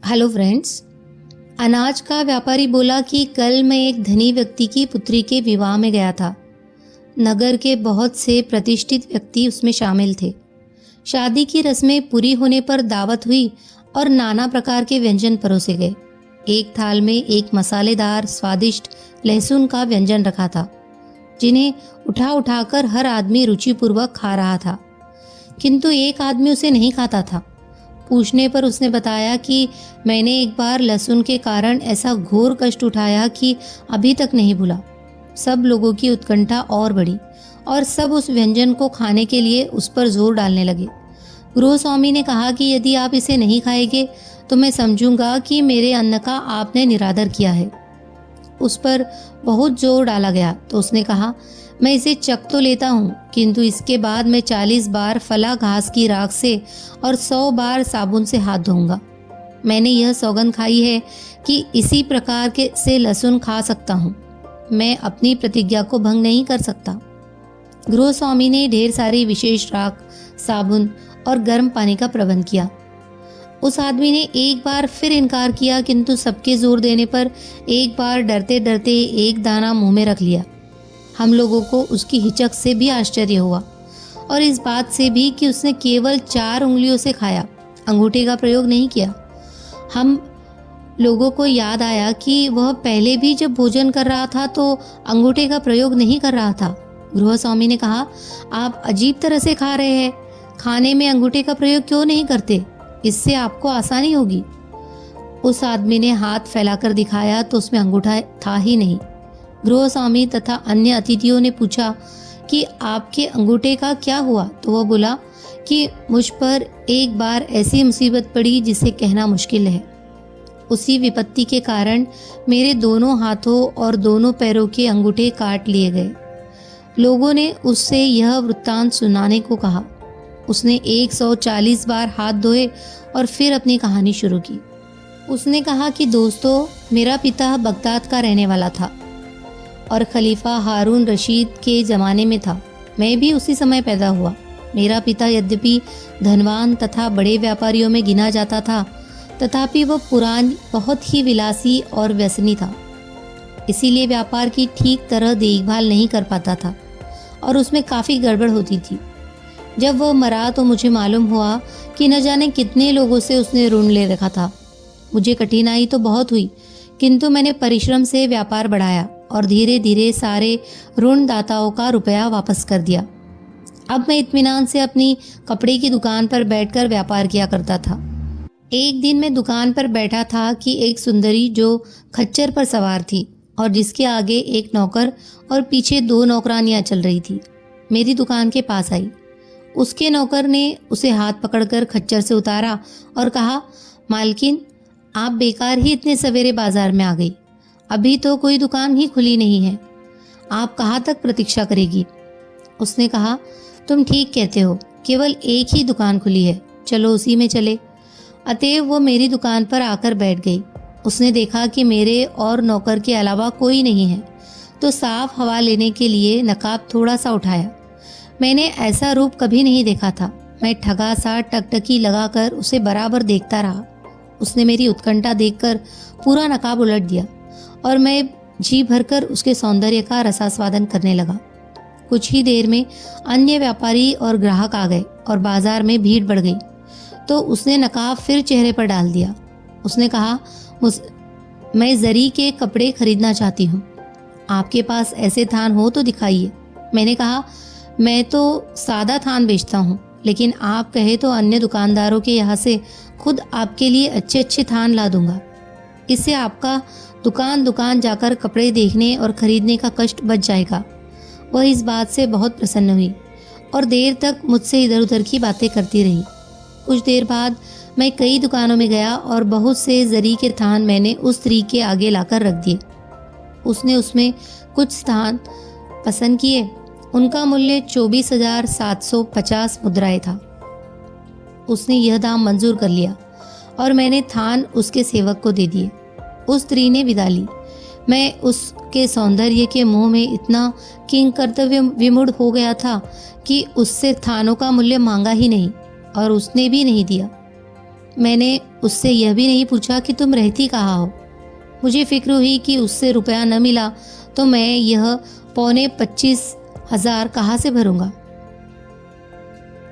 Hello friends. अनाज का व्यापारी बोला कि कल मैं एक धनी व्यक्ति की पुत्री के विवाह में गया था। नगर के बहुत से प्रतिष्ठित व्यक्ति उसमें शामिल थे। शादी की रस्में पूरी होने पर दावत हुई और नाना प्रकार के व्यंजन परोसे गए। एक थाल में एक मसालेदार स्वादिष्ट लहसुन का व्यंजन रखा था, जिन्हें उठा उठाकर हर आदमी रुचिपूर्वक खा रहा था, किंतु एक आदमी उसे नहीं खाता था। पूछने पर उसने बताया कि मैंने एक बार लहसुन के कारण ऐसा घोर कष्ट उठाया कि अभी तक नहीं भूला। सब लोगों की उत्कंठा और बढ़ी और सब उस व्यंजन को खाने के लिए उस पर जोर डालने लगे। गृह स्वामी ने कहा कि यदि आप इसे नहीं खाएंगे तो मैं समझूंगा कि मेरे अन्न का आपने निरादर किया है। उस पर बहुत जोर डाला गया तो उसने कहा, मैं इसे चख तो लेता हूँ, किंतु इसके बाद मैं 40 बार फला घास की राख से और 100 बार साबुन से हाथ धोऊंगा। मैंने यह सौगंध खाई है कि इसी प्रकार के से लहसुन खा सकता हूँ। मैं अपनी प्रतिज्ञा को भंग नहीं कर सकता। गृह स्वामी ने ढेर सारी विशेष राख, साबुन और गर्म पानी का प्रबंध किया। उस आदमी ने एक बार फिर इनकार किया, किंतु सबके जोर देने पर एक बार डरते डरते एक दाना मुंह में रख लिया। हम लोगों को उसकी हिचक से भी आश्चर्य हुआ और इस बात से भी कि उसने केवल 4 उंगलियों से खाया, अंगूठे का प्रयोग नहीं किया। हम लोगों को याद आया कि वह पहले भी जब भोजन कर रहा था तो अंगूठे का प्रयोग नहीं कर रहा था। गृह स्वामी ने कहा, आप अजीब तरह से खा रहे हैं, खाने में अंगूठे का प्रयोग क्यों नहीं करते? इससे आपको आसानी होगी। उस आदमी ने हाथ फैलाकर दिखाया तो उसमें अंगूठा था ही नहीं। गृह स्वामी तथा अन्य अतिथियों ने पूछा कि आपके अंगूठे का क्या हुआ? तो वह बोला कि मुझ पर एक बार ऐसी मुसीबत पड़ी जिसे कहना मुश्किल है। उसी विपत्ति के कारण मेरे दोनों हाथों और दोनों पैरों के अंगूठे काट लिए गए। लोगों ने उससे यह वृत्तांत सुनाने को कहा। उसने 140 बार हाथ धोए और फिर अपनी कहानी शुरू की। उसने कहा कि दोस्तों, मेरा पिता बगदाद का रहने वाला था और खलीफा हारून रशीद के ज़माने में था। मैं भी उसी समय पैदा हुआ। मेरा पिता यद्यपि धनवान तथा बड़े व्यापारियों में गिना जाता था, तथापि वह पुरानी बहुत ही विलासी और व्यसनी था। इसीलिए व्यापार की ठीक तरह देखभाल नहीं कर पाता था और उसमें काफ़ी गड़बड़ होती थी। जब वह मरा तो मुझे मालूम हुआ कि न जाने कितने लोगों से उसने ऋण ले रखा था। मुझे कठिनाई तो बहुत हुई, किंतु मैंने परिश्रम से व्यापार बढ़ाया और धीरे धीरे सारे ऋणदाताओं का रुपया वापस कर दिया। अब मैं इत्मीनान से अपनी कपड़े की दुकान पर बैठकर व्यापार किया करता था। एक दिन मैं दुकान पर बैठा था कि एक सुंदरी जो खच्चर पर सवार थी और जिसके आगे एक नौकर और पीछे 2 नौकरानियां चल रही थी, मेरी दुकान के पास आई। उसके नौकर ने उसे हाथ पकड़कर खच्चर से उतारा और कहा, मालकिन, आप बेकार ही इतने सवेरे बाजार में आ गई। अभी तो कोई दुकान ही खुली नहीं है, आप कहाँ तक प्रतीक्षा करेगी? उसने कहा, तुम ठीक कहते हो, केवल एक ही दुकान खुली है, चलो उसी में चले। अतएव वो मेरी दुकान पर आकर बैठ गई। उसने देखा कि मेरे और नौकर के अलावा कोई नहीं है, तो साफ हवा लेने के लिए नकाब थोड़ा सा उठाया। मैंने ऐसा रूप कभी नहीं देखा था। मैं ठगा सा टकटकी लगाकर उसे बराबर देखता रहा। उसने मेरी उत्कंठा देखकर पूरा नकाब उलट दिया और मैं जी भरकर उसके सौंदर्य का रसास्वादन करने लगा। कुछ ही देर में अन्य व्यापारी और ग्राहक आ गए और बाजार में भीड़ बढ़ गई। तो उसने नकाब फिर चेहरे पर डाल दिया। उसने कहा, मैं जरी के कपड़े खरीदना चाहती हूँ, आपके पास ऐसे थान हो तो दिखाइए। मैंने कहा, मैं तो सादा थान बेचता हूँ, लेकिन आप कहे तो अन्य दुकानदारों के यहाँ से खुद आपके लिए अच्छे अच्छे थान ला दूंगा। इससे आपका दुकान दुकान जाकर कपड़े देखने और खरीदने का कष्ट बच जाएगा। वह इस बात से बहुत प्रसन्न हुई और देर तक मुझसे इधर उधर की बातें करती रही। कुछ देर बाद मैं कई दुकानों में गया और बहुत से जरी के थान मैंने उस स्त्री के आगे लाकर रख दिए। उसने उसमें कुछ थान पसंद किए। उनका मूल्य 24,750 मुद्राएं था। उसने यह दाम मंजूर कर लिया और मैंने थान उसके सेवक को दे दिए। उस स्त्री ने विदा ली। मैं उसके सौंदर्य के मोह में इतना किंग कर्तव्य विमूढ़ हो गया था कि उससे थानों का मूल्य मांगा ही नहीं और उसने भी नहीं दिया। मैंने उससे यह भी नहीं पूछा कि तुम रहती कहाँ हो। मुझे फिक्र हुई कि उससे रुपया न मिला तो मैं यह 25,000 कहाँ से भरूंगा।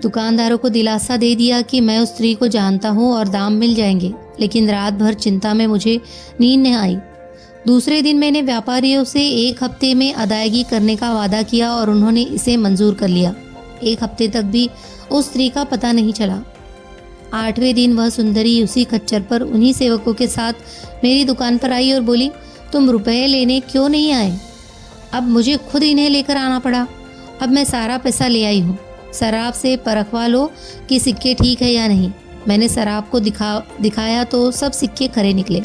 दुकानदारों को दिलासा दे दिया कि मैं उस स्त्री को जानता हूँ और दाम मिल जाएंगे, लेकिन रात भर चिंता में मुझे नींद नहीं आई। दूसरे दिन मैंने व्यापारियों से 1 हफ्ते में अदायगी करने का वादा किया और उन्होंने इसे मंजूर कर लिया। 1 हफ्ते तक भी उस स्त्री का पता नहीं चला। 8वें दिन वह सुंदरी उसी खच्चर पर उन्हीं सेवकों के साथ मेरी दुकान पर आई और बोली, तुम रुपए लेने क्यों नहीं आए? अब मुझे खुद इन्हें लेकर आना पड़ा। अब मैं सारा पैसा ले आई हूँ। शराब से परखवा लो कि सिक्के ठीक है या नहीं। मैंने शराब को दिखाया तो सब सिक्के खरे निकले।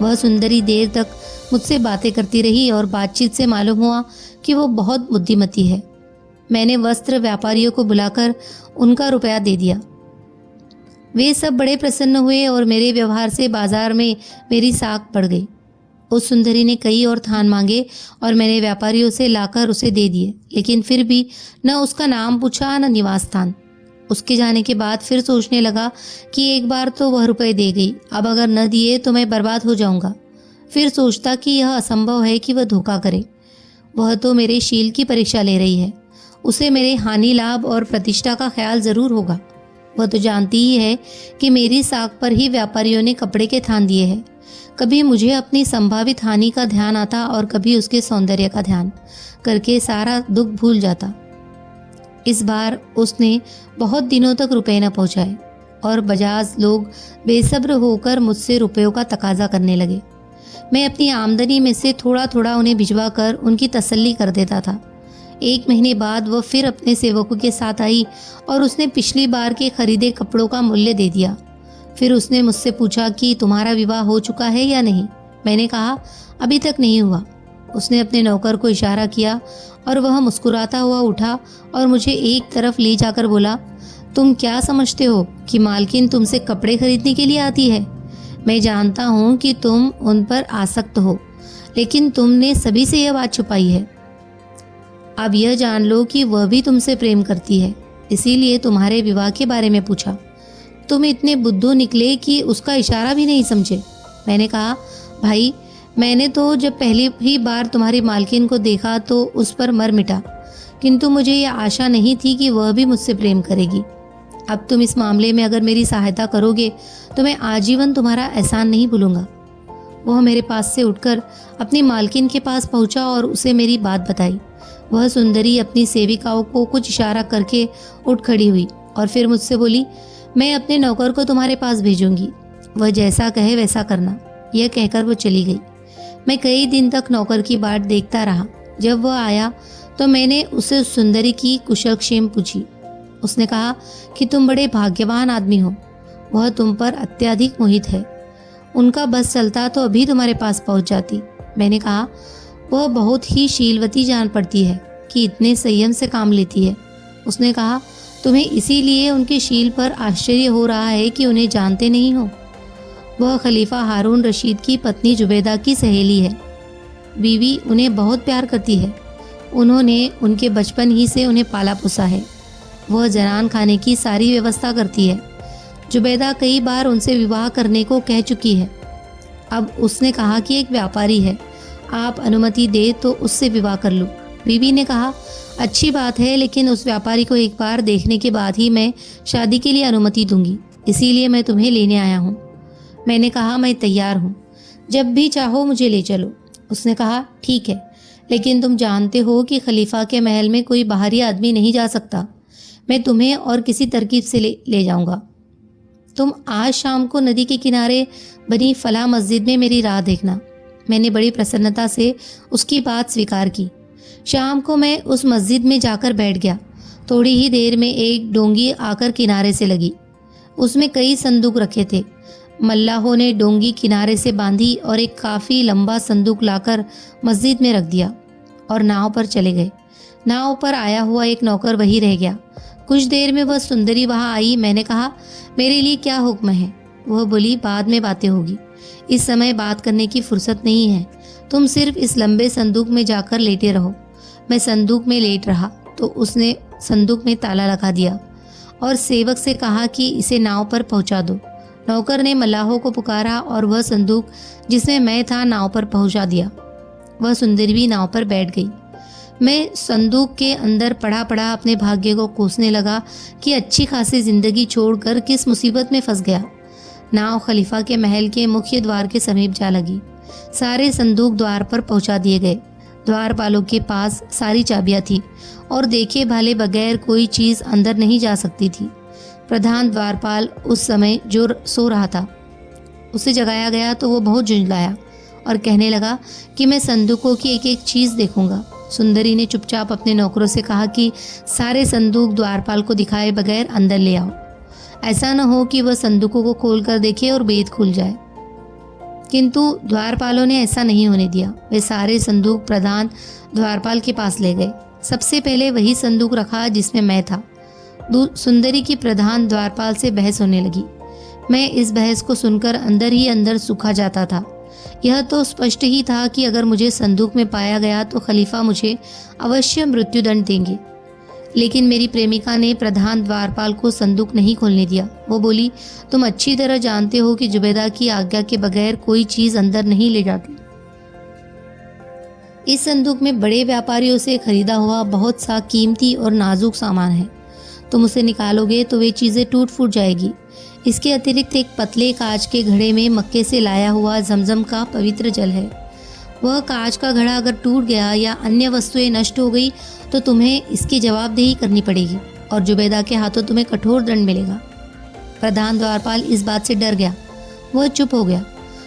वह सुंदरी देर तक मुझसे बातें करती रही और बातचीत से मालूम हुआ कि वो बहुत बुद्धिमती है। मैंने वस्त्र व्यापारियों को बुलाकर उनका रुपया दे दिया। वे सब बड़े प्रसन्न हुए और मेरे व्यवहार से बाजार में मेरी साख बढ़ गई। उस सुंदरी ने कई और थान मांगे और मैंने व्यापारियों से लाकर उसे दे दिए, लेकिन फिर भी न उसका नाम पूछा न निवास स्थान। उसके जाने के बाद फिर सोचने लगा कि एक बार तो वह रुपए दे गई, अब अगर न दिए तो मैं बर्बाद हो जाऊंगा। फिर सोचता कि यह असंभव है कि वह धोखा करे। वह तो मेरे शील की परीक्षा ले रही है। उसे मेरे हानि लाभ और प्रतिष्ठा का ख्याल जरूर होगा। वह तो जानती ही है कि मेरी साख पर ही व्यापारियों ने कपड़े के थान दिए हैं। कभी मुझे अपनी संभावित हानि का ध्यान आता और कभी उसके सौंदर्य का ध्यान करके सारा दुख भूल जाता। इस बार उसने बहुत दिनों तक रुपए न पहुंचाए और बजाज लोग बेसब्र होकर मुझसे रुपयों का तकाजा करने लगे। मैं अपनी आमदनी में से थोड़ा थोड़ा उन्हें भिजवा कर उनकी तसल्ली कर देता था। 1 महीने बाद वह फिर अपने सेवकों के साथ आई और उसने पिछली बार के खरीदे कपड़ों का मूल्य दे दिया। फिर उसने मुझसे पूछा कि तुम्हारा विवाह हो चुका है या नहीं। मैंने कहा अभी तक नहीं हुआ। उसने अपने नौकर को इशारा किया और वह मुस्कुराता हुआ उठा और मुझे एक तरफ ले जाकर बोला, तुम क्या समझते हो कि मालकिन तुमसे कपड़े खरीदने के लिए आती है? मैं जानता हूँ कि तुम उन पर आसक्त हो, लेकिन तुमने सभी से यह बात छुपाई है। अब यह जान लो कि वह भी तुमसे प्रेम करती है, इसीलिए तुम्हारे विवाह के बारे में पूछा। तुम इतने बुद्धू निकले कि उसका इशारा भी नहीं समझे। मैंने कहा, भाई मैंने तो जब पहली ही बार तुम्हारी मालकिन को देखा तो उस पर मर मिटा, किंतु मुझे यह आशा नहीं थी कि वह भी मुझसे प्रेम करेगी। अब तुम इस मामले में अगर मेरी सहायता करोगे तो मैं आजीवन तुम्हारा एहसान नहीं भूलूंगा। वह मेरे पास से उठकर अपनी मालकिन के पास पहुंचा और उसे मेरी बात बताई। वह सुंदरी अपनी सेविकाओं को कुछ इशारा करके उठ खड़ी हुई और फिर मुझसे बोली, मैं अपने नौकर को तुम्हारे पास भेजूंगी, वह जैसा कहे वैसा करना। यह कहकर वो चली गई। मैं कई दिन तक नौकर की बाट देखता रहा। जब वह आया तो मैंने उसे उस सुंदरी की कुशलक्षेम पूछी। उसने कहा कि तुम बड़े भाग्यवान आदमी हो, वह तुम पर अत्यधिक मोहित है। उनका बस चलता तो अभी तुम्हारे पास पहुंच जाती। मैंने कहा, वह बहुत ही शीलवती जान पड़ती है कि इतने संयम से काम लेती है। उसने कहा, तुम्हें इसीलिए उनके शील पर आश्चर्य हो रहा है कि उन्हें जानते नहीं हो। वह खलीफा हारून रशीद की पत्नी जुबैदा की सहेली है। बीवी उन्हें बहुत प्यार करती है। उन्होंने उनके बचपन ही से उन्हें पाला पोसा है। वह जनान खाने की सारी व्यवस्था करती है। जुबैदा कई बार उनसे विवाह करने को कह चुकी है। अब उसने कहा कि एक व्यापारी है, आप अनुमति दे तो उससे विवाह कर लूँ। बीवी ने कहा, अच्छी बात है, लेकिन उस व्यापारी को एक बार देखने के बाद ही मैं शादी के लिए अनुमति दूंगी, इसीलिए मैं तुम्हें लेने आया हूँ। मैंने कहा, मैं तैयार हूँ, जब भी चाहो मुझे ले चलो। उसने कहा, ठीक है, लेकिन तुम जानते हो कि खलीफा के महल में कोई बाहरी आदमी नहीं जा सकता। मैं तुम्हें और किसी तरकीब से ले जाऊंगा। तुम आज शाम को नदी के किनारे बनी फला मस्जिद में मेरी राह देखना। मैंने बड़ी प्रसन्नता से उसकी बात स्वीकार की। शाम को मैं उस मस्जिद में जाकर बैठ गया। थोड़ी ही देर में एक डोंगी आकर किनारे से लगी। उसमें कई संदूक रखे थे। मल्लाहों ने डोंगी किनारे से बांधी और एक काफ़ी लंबा संदूक लाकर मस्जिद में रख दिया और नाव पर चले गए। नाव पर आया हुआ एक नौकर वहीं रह गया। कुछ देर में वह सुंदरी वहाँ आई। मैंने कहा, मेरे लिए क्या हुक्म है? वह बोली, बाद में बातें होगी, इस समय बात करने की फुर्सत नहीं है। तुम सिर्फ इस लंबे संदूक में जाकर लेटे रहो। मैं संदूक में लेट रहा तो उसने संदूक में ताला लगा दिया और सेवक से कहा कि इसे नाव पर पहुंचा दो। नौकर ने मल्लाहों को पुकारा और वह संदूक जिसमें मैं था नाव पर पहुंचा दिया। वह सुंदरी भी नाव पर बैठ गई। मैं संदूक के अंदर पड़ा पड़ा अपने भाग्य को कोसने लगा कि अच्छी खासी जिंदगी छोड़कर किस मुसीबत में फंस गया। नाव खलीफा के महल के मुख्य द्वार के समीप जा लगी। सारे संदूक द्वार पर पहुंचा दिए गए। द्वारपालों के पास सारी चाबियां थी और देखे भाले बगैर कोई चीज अंदर नहीं जा सकती थी। प्रधान द्वारपाल उस समय जो सो रहा था, उसे जगाया गया तो वो बहुत झुंझलाया और कहने लगा कि मैं संदूकों की एक एक चीज देखूंगा। सुंदरी ने चुपचाप अपने नौकरों से कहा कि सारे संदूक द्वारपाल को दिखाए बगैर अंदर ले आओ। ऐसा न हो कि वह संदूकों को खोलकर देखे और भेद खुल जाए। किंतु द्वारपालों ने ऐसा नहीं होने दिया। वे सारे संदूक प्रधान द्वारपाल के पास ले गए। सबसे पहले वही संदूक रखा जिसमें मैं था। सुंदरी की प्रधान द्वारपाल से बहस होने लगी। मैं इस बहस को सुनकर अंदर ही अंदर सूखा जाता था। यह तो स्पष्ट ही था कि अगर मुझे संदूक में पाया गया तो खलीफा मुझे अवश्य मृत्युदंड देंगे। लेकिन मेरी प्रेमिका ने प्रधान द्वारपाल को संदूक नहीं खोलने दिया। वो बोली, तुम अच्छी तरह जानते हो कि जुबैदा की आज्ञा के बगैर कोई चीज अंदर नहीं ले जाती। इस संदूक में बड़े व्यापारियों से खरीदा हुआ बहुत सा कीमती और नाजुक सामान है। तुम उसे निकालोगे तो वे चीजें टूट फूट जाएगी। इसके अतिरिक्त एक पतले कांच के घड़े में मक्के से लाया हुआ जमजम का पवित्र जल है। वह कांच का घड़ा अगर टूट गया या अन्य वस्तुएं नष्ट हो गई तो तुम्हें इसकी जवाबदेही करनी पड़ेगी और जुबैदा के हाथों तुम्हें कठोर दंड मिलेगा। प्रधान द्वारपाल इस बात से डर गया। वह चुप हो गया।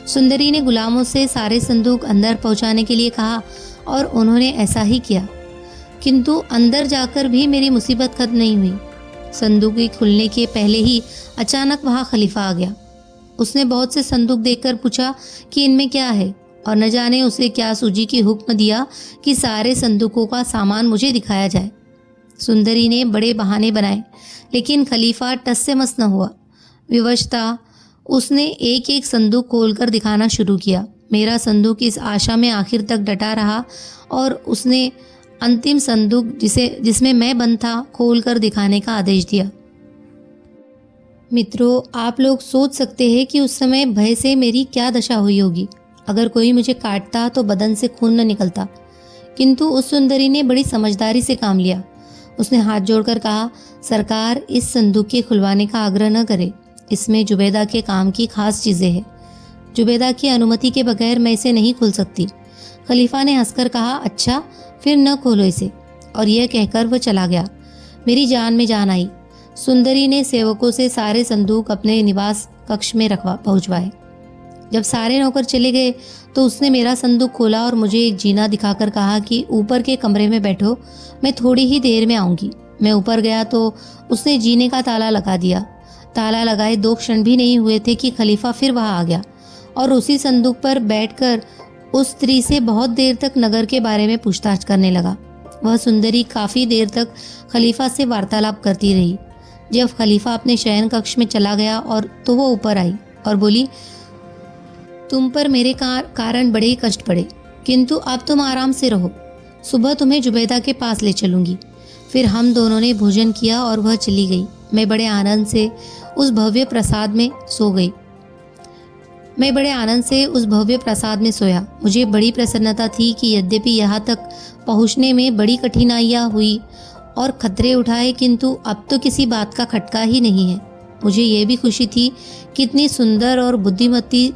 सुंदरी ने गुलामों से सारे संदूक अंदर पहुंचाने के लिए कहा और उन्होंने ऐसा ही किया। किंतु अंदर जाकर भी मेरी मुसीबत खत्म नहीं हुई। संदूक के खुलने के पहले ही अचानक वहां खलीफा आ गया। उसने बहुत से संदूक देखकर पूछा कि इनमें क्या है, और न जाने उसे क्या सूजी की हुक्म दिया कि सारे संदूकों का सामान मुझे दिखाया जाए। सुंदरी ने बड़े बहाने बनाए, लेकिन खलीफा टस से मस न हुआ। विवश था। उसने एक एक संदूक खोलकर दिखाना शुरू किया। मेरा संदूक इस आशा में आखिर तक डटा रहा और उसने अंतिम संदूक जिसमें मैं बंद था खोलकर दिखाने का आदेश दिया। मित्रों, आप लोग सोच सकते हैं कि उस समय भय से मेरी क्या दशा हुई होगी। अगर कोई मुझे काटता तो बदन से खून न निकलता, किंतु उस सुंदरी ने बड़ी समझदारी से काम लिया। उसने हाथ जोड़कर कहा, सरकार, इस संदूक के खुलवाने का आग्रह न करे। इसमें जुबैदा के काम की खास चीज़ें हैं। जुबैदा की अनुमति के बगैर मैं इसे नहीं खोल सकती। खलीफा ने हंसकर कहा, अच्छा, फिर न खोलो इसे। और यह कहकर वह चला गया। मेरी जान में जान आई। सुंदरी ने सेवकों से सारे संदूक अपने निवास कक्ष में पहुंचवाए। जब सारे नौकर चले गए तो उसने मेरा संदूक खोला और मुझे एक जीना दिखाकर कहा कि ऊपर के कमरे में बैठो, मैं थोड़ी ही देर में आऊंगी। मैं ऊपर गया तो उसने जीने का ताला लगा दिया। ताला लगाए 2 क्षण भी नहीं हुए थे कि खलीफा फिर वहां आ गया और उसी संदूक पर बैठकर उस स्त्री से बहुत देर तक नगर के बारे में पूछताछ करने लगा। वह सुंदरी काफ़ी देर तक खलीफा से वार्तालाप करती रही। जब खलीफा अपने शयन कक्ष में चला गया तो वो ऊपर आई और बोली, तुम पर मेरे कारण बड़े ही कष्ट पड़े, किंतु अब तुम आराम से रहो। सुबह तुम्हें जुबैदा के पास ले चलूंगी। फिर हम दोनों ने भोजन किया और वह चली गई। मैं बड़े आनंद से उस भव्य प्रसाद में सोया। मुझे बड़ी प्रसन्नता थी कि यद्यपि यहाँ तक पहुँचने में बड़ी कठिनाइयाँ हुई और खतरे उठाए, किंतु अब तो किसी बात का खटका ही नहीं है। मुझे ये भी खुशी थी कि इतनी सुंदर और बुद्धिमती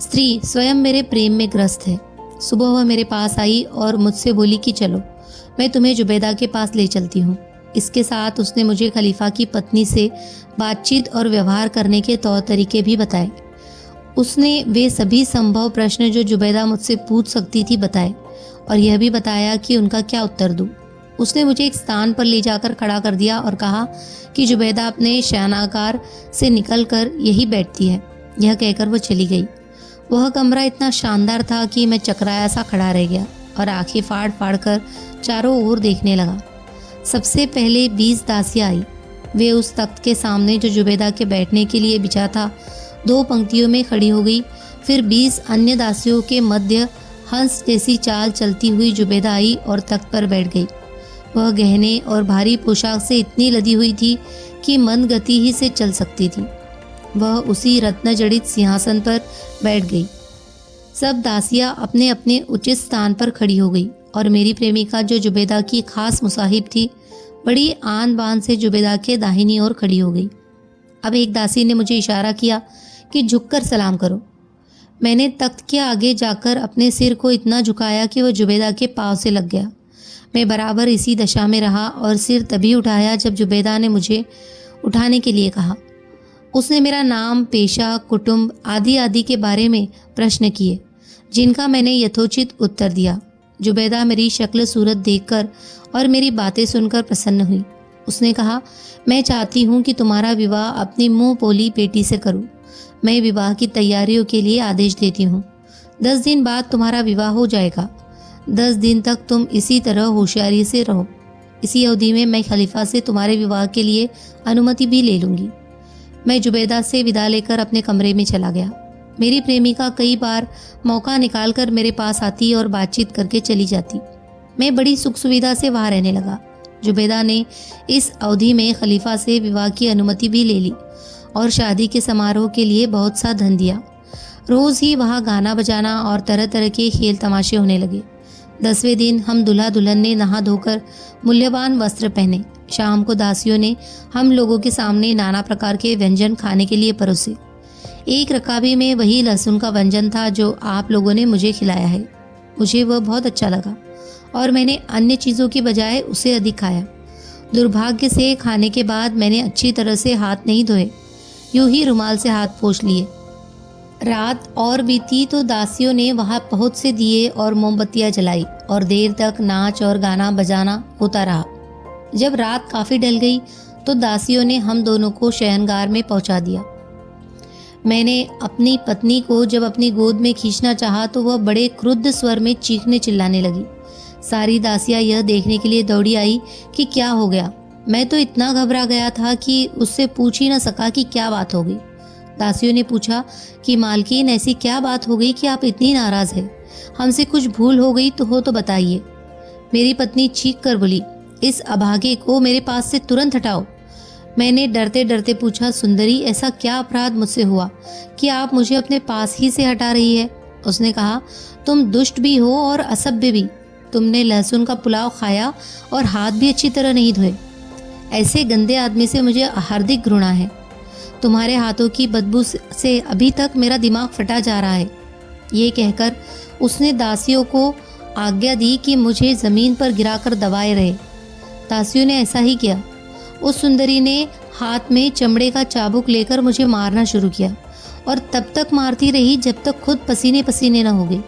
स्त्री स्वयं मेरे प्रेम में ग्रस्त है। सुबह वह मेरे पास आई और मुझसे बोली कि चलो, मैं तुम्हें जुबैदा के पास ले चलती हूँ। इसके साथ उसने मुझे खलीफा की पत्नी से बातचीत और व्यवहार करने के तौर तरीके भी बताए। उसने वे सभी संभव प्रश्न जो जुबैदा मुझसे पूछ सकती थी बताए और यह भी बताया कि उनका क्या उत्तर दूँ। उसने मुझे एक स्थान पर ले जाकर खड़ा कर दिया और कहा कि जुबैदा अपने शयनागार से निकलकर यही बैठती है। यह कहकर वो चली गई। वह कमरा इतना शानदार था कि मैं चकराया सा खड़ा रह गया और आंखें फाड़ फाड़ कर चारों ओर देखने लगा। सबसे पहले 20 दासियां आई। वे उस तख्त के सामने जो जुबैदा के बैठने के लिए बिछा था 2 पंक्तियों में खड़ी हो गई। फिर 20 अन्य दासियों के मध्य हंस जैसी चाल चलती हुई जुबैदा आई और तख्त पर बैठ गई। वह गहने और भारी पोशाक से इतनी लदी हुई थी कि मंद गति ही से चल सकती थी। वह उसी रत्न जड़ित सिंहासन पर बैठ गई। सब दासियां अपने अपने उचित स्थान पर खड़ी हो गई और मेरी प्रेमिका जो जुबैदा की खास मुसाहिब थी, बड़ी आन बान से जुबैदा के दाहिनी ओर खड़ी हो गई। अब एक दासी ने मुझे इशारा किया कि झुककर सलाम करो। मैंने तख्त के आगे जाकर अपने सिर को इतना झुकाया कि वह जुबैदा के पाँव से लग गया। मैं बराबर इसी दशा में रहा और सिर तभी उठाया जब जुबैदा ने मुझे उठाने के लिए कहा। उसने मेरा नाम, पेशा, कुटुंब आदि आदि के बारे में प्रश्न किए, जिनका मैंने यथोचित उत्तर दिया। जुबैदा मेरी शक्ल सूरत देखकर और मेरी बातें सुनकर प्रसन्न हुई। उसने कहा, मैं चाहती हूँ कि तुम्हारा विवाह अपनी मुँह बोली बेटी से करूँ। मैं विवाह की तैयारियों के लिए आदेश देती हूँ। 10 दिन बाद तुम्हारा विवाह हो जाएगा। 10 दिन तक तुम इसी तरह होशियारी से रहो। इसी अवधि में मैं खलीफा से तुम्हारे विवाह के लिए अनुमति भी ले लूँगी। मैं जुबैदा से विदा लेकर अपने कमरे में चला गया। मेरी प्रेमिका कई बार मौका निकालकर मेरे पास आती और बातचीत करके चली जाती। मैं बड़ी सुख सुविधा से वहाँ रहने लगा। जुबैदा ने इस अवधि में खलीफा से विवाह की अनुमति भी ले ली और शादी के समारोह के लिए बहुत सा धन दिया। रोज़ ही वहाँ गाना बजाना और तरह तरह के खेल तमाशे होने लगे। 10वें दिन हम दूल्हा दुल्हन ने नहा धोकर मूल्यवान वस्त्र पहने। शाम को दासियों ने हम लोगों के सामने नाना प्रकार के व्यंजन खाने के लिए परोसे। एक रकाबी में वही लहसुन का व्यंजन था जो आप लोगों ने मुझे खिलाया है। मुझे वह बहुत अच्छा लगा और मैंने अन्य चीज़ों की बजाय उसे अधिक खाया। दुर्भाग्य से खाने के बाद मैंने अच्छी तरह से हाथ नहीं धोए, यूं ही रुमाल से हाथ पोंछ लिए। रात और बीती तो दासियों ने वहाँ बहुत से दिए और मोमबत्तियाँ जलाई और देर तक नाच और गाना बजाना होता रहा। जब रात काफ़ी ढल गई तो दासियों ने हम दोनों को शयनगार में पहुँचा दिया। मैंने अपनी पत्नी को जब अपनी गोद में खींचना चाहा तो वह बड़े क्रुद्ध स्वर में चीखने चिल्लाने लगी। सारी दासियां यह देखने के लिए दौड़ी आई कि क्या हो गया। मैं तो इतना घबरा गया था कि उससे पूछ ही न सका कि क्या बात हो गई। दासियों ने पूछा कि मालकिन, ऐसी क्या बात हो गई कि आप इतनी नाराज़ है? हमसे कुछ भूल हो गई तो बताइए। मेरी पत्नी चीख कर बोली, इस अभागे को मेरे पास से तुरंत हटाओ। मैंने डरते डरते पूछा, सुंदरी, ऐसा क्या अपराध मुझसे हुआ कि आप मुझे अपने पास ही से हटा रही है? उसने कहा, तुम दुष्ट भी हो और असभ्य भी। तुमने लहसुन का पुलाव खाया और हाथ भी अच्छी तरह नहीं धोए। ऐसे गंदे आदमी से मुझे हार्दिक घृणा है। तुम्हारे हाथों की बदबू से अभी तक मेरा दिमाग फटा जा रहा है। ये कहकर उसने दासियों को आज्ञा दी कि मुझे ज़मीन पर गिराकर दबाए रहे। दासियों ने ऐसा ही किया। उस सुंदरी ने हाथ में चमड़े का चाबुक लेकर मुझे मारना शुरू किया और तब तक मारती रही जब तक खुद पसीने पसीने न हो गई।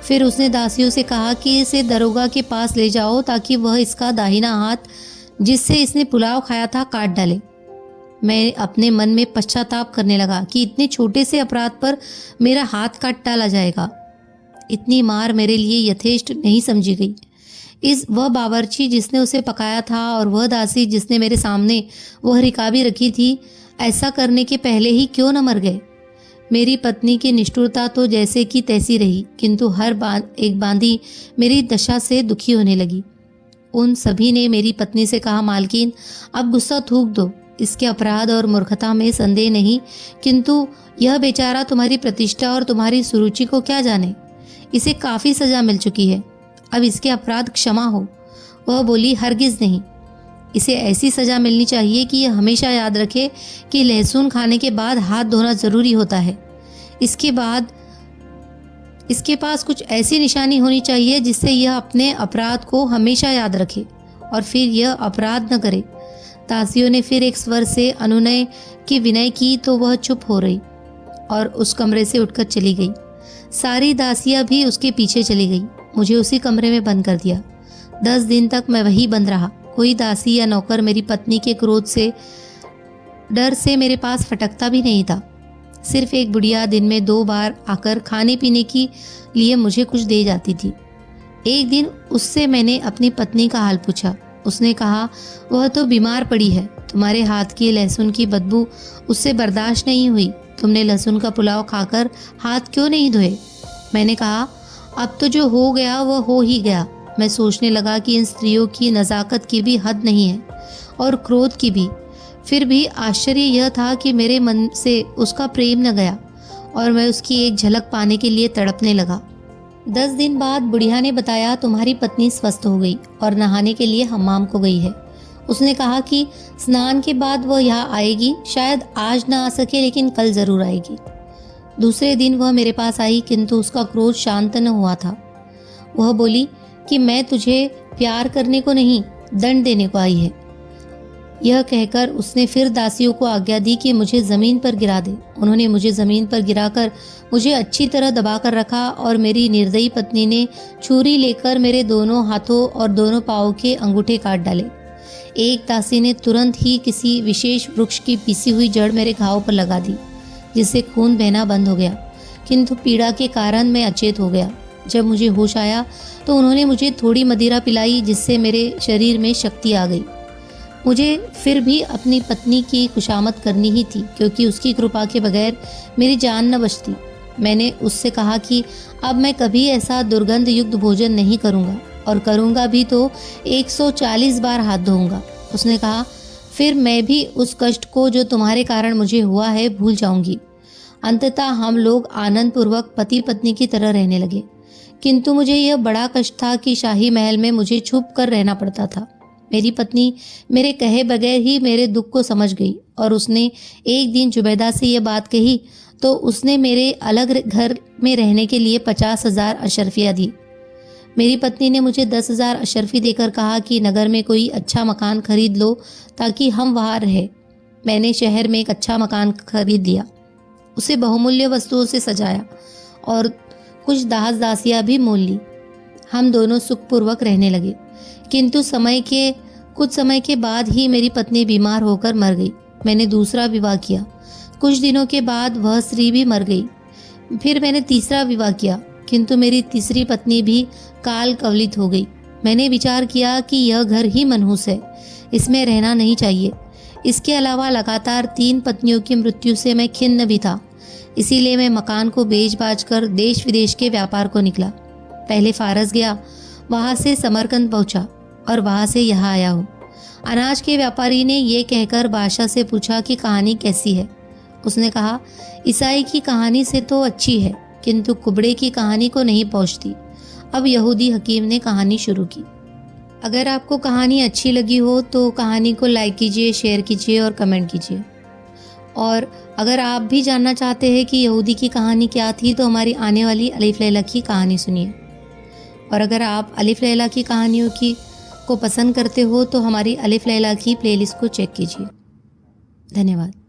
फिर उसने दासियों से कहा कि इसे दरोगा के पास ले जाओ ताकि वह इसका दाहिना हाथ जिससे इसने पुलाव खाया था काट डाले। मैं अपने मन में पश्चाताप करने लगा कि इतने छोटे से अपराध पर मेरा हाथ काट डाला जाएगा। इतनी मार मेरे लिए यथेष्ट नहीं समझी गई। वह बावर्ची जिसने उसे पकाया था और वह दासी जिसने मेरे सामने वह रिकाबी रखी थी, ऐसा करने के पहले ही क्यों न मर गए? मेरी पत्नी की निष्ठुरता तो जैसे कि तैसी रही, किंतु हर एक बांदी मेरी दशा से दुखी होने लगी। उन सभी ने मेरी पत्नी से कहा, मालकिन, अब गुस्सा थूक दो। इसके अपराध और मूर्खता में संदेह नहीं, किंतु यह बेचारा तुम्हारी प्रतिष्ठा और तुम्हारी सुरुचि को क्या जाने। इसे काफ़ी सज़ा मिल चुकी है, अब इसके अपराध क्षमा हो। वह बोली, हरगिज़ नहीं। इसे ऐसी सज़ा मिलनी चाहिए कि यह हमेशा याद रखे कि लहसुन खाने के बाद हाथ धोना ज़रूरी होता है। इसके बाद इसके पास कुछ ऐसी निशानी होनी चाहिए जिससे यह अपने अपराध को हमेशा याद रखे और फिर यह अपराध न करे। दासियों ने फिर एक स्वर से अनुनय की विनय की तो वह चुप हो रही और उस कमरे से उठकर चली गई। सारी दासियां भी उसके पीछे चली गई। मुझे उसी कमरे में बंद कर दिया। 10 दिन तक मैं वहीं बंद रहा। कोई दासी या नौकर मेरी पत्नी के क्रोध से डर से मेरे पास फटकता भी नहीं था। सिर्फ एक बुढ़िया दिन में 2 बार आकर खाने पीने के लिए मुझे कुछ दे जाती थी। एक दिन उससे मैंने अपनी पत्नी का हाल पूछा। उसने कहा, वह तो बीमार पड़ी है। तुम्हारे हाथ की लहसुन की बदबू उससे बर्दाश्त नहीं हुई। तुमने लहसुन का पुलाव खाकर हाथ क्यों नहीं धोए? मैंने कहा, अब तो जो हो गया वह हो ही गया। मैं सोचने लगा कि इन स्त्रियों की नज़ाकत की भी हद नहीं है और क्रोध की भी। फिर भी आश्चर्य यह था कि मेरे मन से उसका प्रेम न गया और मैं उसकी एक झलक पाने के लिए तड़पने लगा। 10 दिन बाद बुढ़िया ने बताया, तुम्हारी पत्नी स्वस्थ हो गई और नहाने के लिए हम्माम को गई है। उसने कहा कि स्नान के बाद वह यहाँ आएगी, शायद आज ना आ सके लेकिन कल जरूर आएगी। दूसरे दिन वह मेरे पास आई, किंतु उसका क्रोध शांत न हुआ था। वह बोली कि मैं तुझे प्यार करने को नहीं, दंड देने को आई है। यह कहकर उसने फिर दासियों को आज्ञा दी कि मुझे जमीन पर गिरा दे। उन्होंने मुझे जमीन पर गिराकर मुझे अच्छी तरह दबा कर रखा और मेरी निर्दयी पत्नी ने छुरी लेकर मेरे दोनों हाथों और दोनों पाँवों के अंगूठे काट डाले। एक दासी ने तुरंत ही किसी विशेष वृक्ष की पीसी हुई जड़ मेरे घाव पर लगा दी, जिससे खून बहना बंद हो गया, किंतु पीड़ा के कारण मैं अचेत हो गया। जब मुझे होश आया तो उन्होंने मुझे थोड़ी मदिरा पिलाई, जिससे मेरे शरीर में शक्ति आ गई। मुझे फिर भी अपनी पत्नी की खुशामद करनी ही थी, क्योंकि उसकी कृपा के बगैर मेरी जान न बचती। मैंने उससे कहा कि अब मैं कभी ऐसा दुर्गंध युक्त भोजन नहीं करूँगा, और करूँगा भी तो 140 बार हाथ धोऊंगा। उसने कहा, फिर मैं भी उस कष्ट को जो तुम्हारे कारण मुझे हुआ है भूल जाऊंगी। अंततः हम लोग आनंद पूर्वक पति पत्नी की तरह रहने लगे, किंतु मुझे यह बड़ा कष्ट था कि शाही महल में मुझे छुप कर रहना पड़ता था। मेरी पत्नी मेरे कहे बगैर ही मेरे दुख को समझ गई और उसने एक दिन जुबैदा से यह बात कही तो उसने मेरे अलग घर में रहने के लिए 50,000 अशरफियाँ दी। मेरी पत्नी ने मुझे 10,000 अशरफी देकर कहा कि नगर में कोई अच्छा मकान खरीद लो ताकि हम वहाँ रहें। मैंने शहर में एक अच्छा मकान खरीद लिया, उसे बहुमूल्य वस्तुओं से सजाया और कुछ दास दासियाँ भी मोल ली। हम दोनों सुखपूर्वक रहने लगे, किंतु कुछ समय के बाद ही मेरी पत्नी बीमार होकर मर गई। मैंने दूसरा विवाह किया। कुछ दिनों के बाद वह स्त्री भी मर गई। फिर मैंने तीसरा विवाह किया, किंतु मेरी तीसरी पत्नी भी काल कवलित हो गई। मैंने विचार किया कि यह घर ही मनहूस है, इसमें रहना नहीं चाहिए। इसके अलावा लगातार 3 पत्नियों की मृत्यु से मैं खिन्न भी था, इसीलिए मैं मकान को बेच बाच कर देश विदेश के व्यापार को निकला। पहले फारस गया, वहाँ से समरकंद पहुँचा और वहाँ से यहाँ आया हूँ। अनाज के व्यापारी ने ये कहकर बादशाह से पूछा कि कहानी कैसी है। उसने कहा, ईसाई की कहानी से तो अच्छी है, किंतु कुबड़े की कहानी को नहीं पहुँचती। अब यहूदी हकीम ने कहानी शुरू की। अगर आपको कहानी अच्छी लगी हो तो कहानी को लाइक कीजिए, शेयर कीजिए और कमेंट कीजिए। और अगर आप भी जानना चाहते हैं कि यहूदी की कहानी क्या थी तो हमारी आने वाली अलिफ लैला की कहानी सुनिए। और अगर आप अलिफ लैला की कहानियों को पसंद करते हो तो हमारी अलिफ लैला की प्लेलिस्ट को चेक कीजिए। धन्यवाद।